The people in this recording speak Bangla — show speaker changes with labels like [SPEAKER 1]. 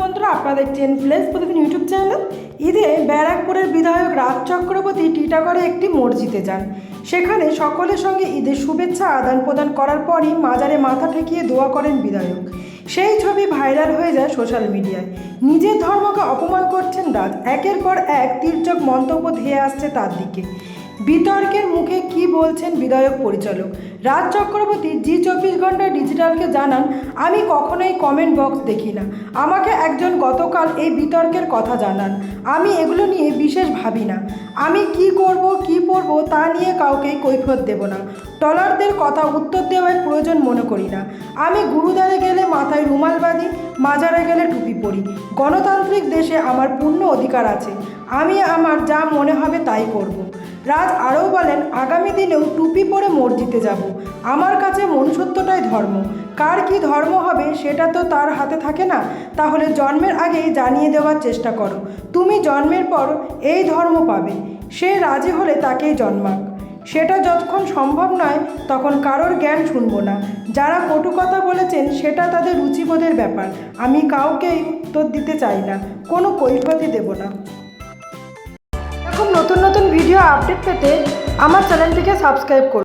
[SPEAKER 1] বন্ধুরা আপনারা দেখছেন ফ্লেক্স প্রতিদিন ইউটিউব চ্যানেল। ঈদে ব্যারাকপুরের বিধায়ক রাজ চক্রবর্তী টিটাগড়ে একটি মসজিদে যান। সেখানে সকলের সঙ্গে ঈদের শুভেচ্ছা আদান প্রদান করার পরই মাজারে মাথা ঠেকিয়ে দোয়া করেন বিধায়ক। সেই ছবি ভাইরাল হয়ে যায় সোশ্যাল মিডিয়ায়। নিজের ধর্মকে অপমান করছেন রাজ, একের পর এক তির্যক মন্তব্য ধেয়ে আসছে তার দিকে। বিতর্কের মুখে কি বলছেন বিধায়ক পরিচালক রাজ চক্রবর্তী জি24 ঘন্টা ডিজিটালকে জানান, আমি কখনোই কমেন্ট বক্স দেখি না। আমাকে একজন গতকাল এই বিতর্কের কথা জানান, আমি এগুলো নিয়ে বিশেষ ভাবি না। আমি কি করব কি পড়ব তা নিয়ে কাউকে কৈফিয়ত দেব না। ট্রলারদের কথা উত্তর দেওয়ার প্রয়োজন মনে করি না। আমি গুরুদ্বারে গেলে মাথায় রুমাল বাঁধি, মাজারে গেলে টুপি পরি। গণতান্ত্রিক দেশে আমার পূর্ণ অধিকার আছে, আমি আমার যা মনে হবে তাই করব। রাজ আরও বলেন, আগামী দিনেও টুপি পরে মসজিদে যাব। আমার কাছে মনুষ্যত্বটাই ধর্ম। কার কি ধর্ম হবে সেটা তো তার হাতে থাকে না। তাহলে জন্মের আগেই জানিয়ে দেওয়ার চেষ্টা করো, তুমি জন্মের পর এই ধর্ম পাবে। সে রাজি হলে তাকেই জন্মাক। সেটা যতক্ষণ সম্ভব নয় তখন কারোর জ্ঞান শুনবো না। যারা কটু কথা বলেছেন সেটা তাদের রুচিবোধের ব্যাপার। আমি কাউকেই উত্তর দিতে চাই না, কোনো কৈফিয়তই দেব না। এরকম নতুন নতুন ভিডিও আপডেট পেতে আমার চ্যানেলটিকে সাবস্ক্রাইব করুন।